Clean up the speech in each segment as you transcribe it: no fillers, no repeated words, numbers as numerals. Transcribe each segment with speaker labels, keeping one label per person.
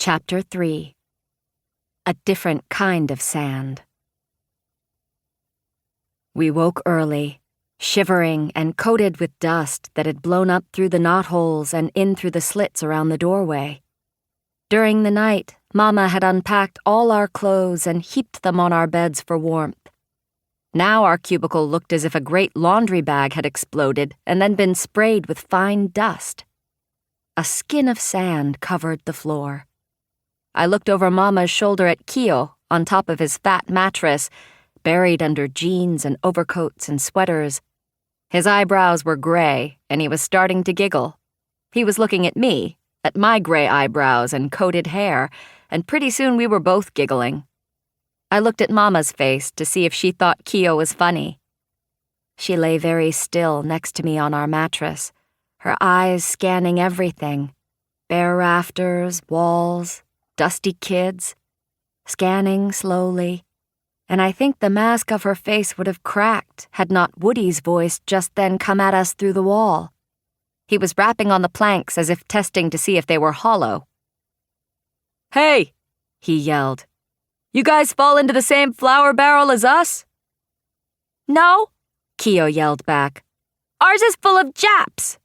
Speaker 1: Chapter 3. A Different Kind of Sand. We woke early, shivering and coated with dust that had blown up through the knotholes and in through the slits around the doorway. During the night, Mama had unpacked all our clothes and heaped them on our beds for warmth. Now our cubicle looked as if a great laundry bag had exploded and then been sprayed with fine dust. A skin of sand covered the floor. I looked over Mama's shoulder at Kyo on top of his fat mattress, buried under jeans and overcoats and sweaters. His eyebrows were gray, and he was starting to giggle. He was looking at me, at my gray eyebrows and coated hair, and pretty soon we were both giggling. I looked at Mama's face to see if she thought Kyo was funny. She lay very still next to me on our mattress, her eyes scanning everything, bare rafters, walls, dusty kids, scanning slowly, and I think the mask of her face would have cracked had not Woody's voice just then come at us through the wall. He was rapping on the planks as if testing to see if they were hollow. "Hey!" he yelled. "You guys fall into the same flour barrel as us?" "No," Kyo yelled back. "Ours is full of Japs."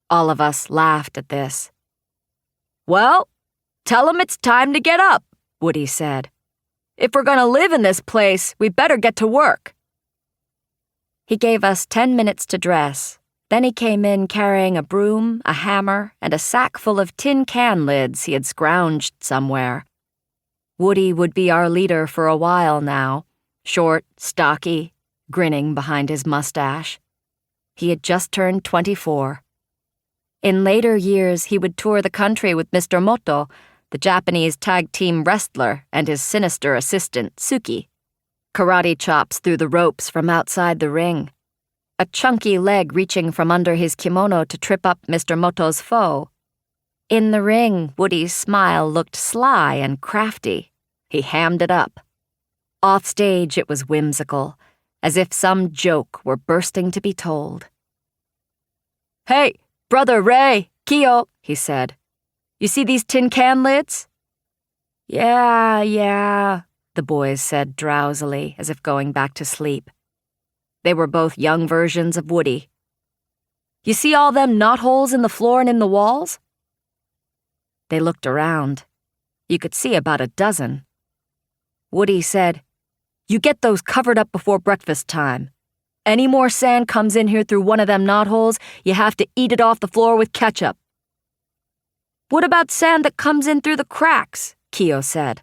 Speaker 1: All of us laughed at this. "Well, tell 'em it's time to get up," Woody said. "If we're gonna live in this place, we better get to work." He gave us 10 minutes to dress. Then he came in carrying a broom, a hammer, and a sack full of tin can lids he had scrounged somewhere. Woody would be our leader for a while now, short, stocky, grinning behind his mustache. He had just turned 24. In later years, he would tour the country with Mr. Moto, the Japanese tag team wrestler, and his sinister assistant, Suki. Karate chops through the ropes from outside the ring. A chunky leg reaching from under his kimono to trip up Mr. Moto's foe. In the ring, Woody's smile looked sly and crafty. He hammed it up. Offstage, it was whimsical, as if some joke were bursting to be told. "Hey, Brother Ray, Kyo," he said. "You see these tin can lids?" Yeah, the boys said drowsily, as if going back to sleep. They were both young versions of Woody. "You see all them knotholes in the floor and in the walls?" They looked around. You could see about a dozen. Woody said, "You get those covered up before breakfast time. Any more sand comes in here through one of them knotholes, you have to eat it off the floor with ketchup." "What about sand that comes in through the cracks?" Kyo said.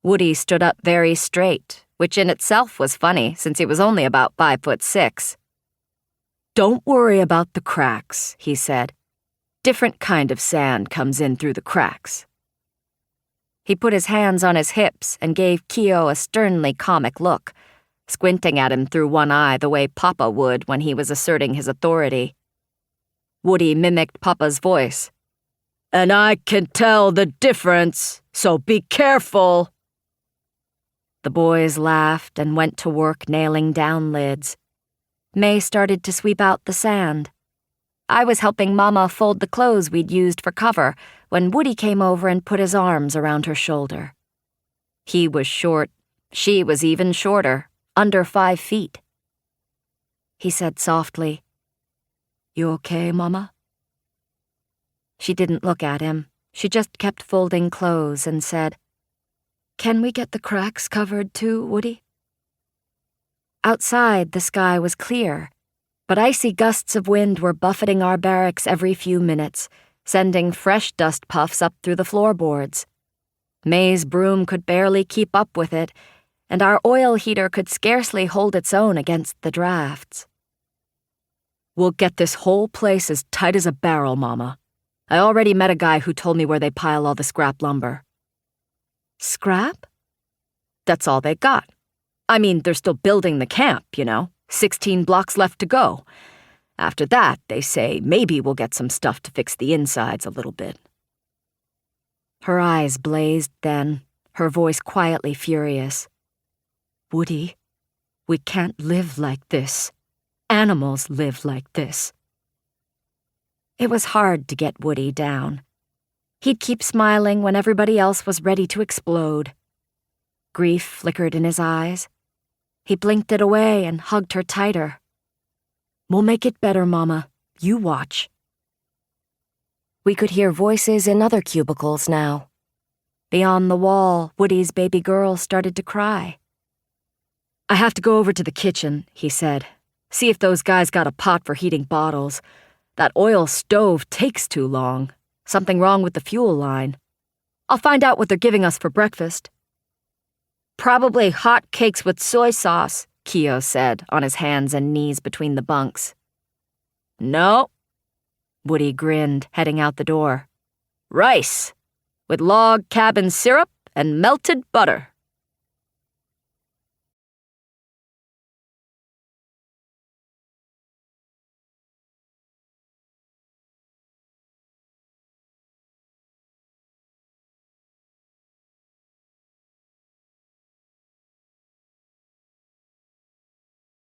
Speaker 1: Woody stood up very straight, which in itself was funny since he was only about 5'6". "Don't worry about the cracks," he said. "Different kind of sand comes in through the cracks." He put his hands on his hips and gave Kyo a sternly comic look, squinting at him through one eye the way Papa would when he was asserting his authority. Woody mimicked Papa's voice. "And I can tell the difference, so be careful." The boys laughed and went to work nailing down lids. May started to sweep out the sand. I was helping Mama fold the clothes we'd used for cover when Woody came over and put his arms around her shoulder. He was short, she was even shorter, under 5 feet. He said softly, "You okay, Mama?" She didn't look at him. She just kept folding clothes and said, "Can we get the cracks covered too, Woody?" Outside, the sky was clear, but icy gusts of wind were buffeting our barracks every few minutes, sending fresh dust puffs up through the floorboards. May's broom could barely keep up with it, and our oil heater could scarcely hold its own against the drafts. "We'll get this whole place as tight as a barrel, Mama. I already met a guy who told me where they pile all the scrap lumber." "Scrap?" "That's all they got. I mean, they're still building the camp, 16 blocks left to go. After that, they say maybe we'll get some stuff to fix the insides a little bit." Her eyes blazed then, her voice quietly furious. "Woody, we can't live like this. Animals live like this." It was hard to get Woody down. He'd keep smiling when everybody else was ready to explode. Grief flickered in his eyes. He blinked it away and hugged her tighter. "We'll make it better, Mama. You watch." We could hear voices in other cubicles now. Beyond the wall, Woody's baby girl started to cry. "I have to go over to the kitchen," he said. "See if those guys got a pot for heating bottles. That oil stove takes too long. Something wrong with the fuel line. I'll find out what they're giving us for breakfast." "Probably hot cakes with soy sauce," Keo said, on his hands and knees between the bunks. "No." Woody grinned, heading out the door. "Rice, with log cabin syrup and melted butter."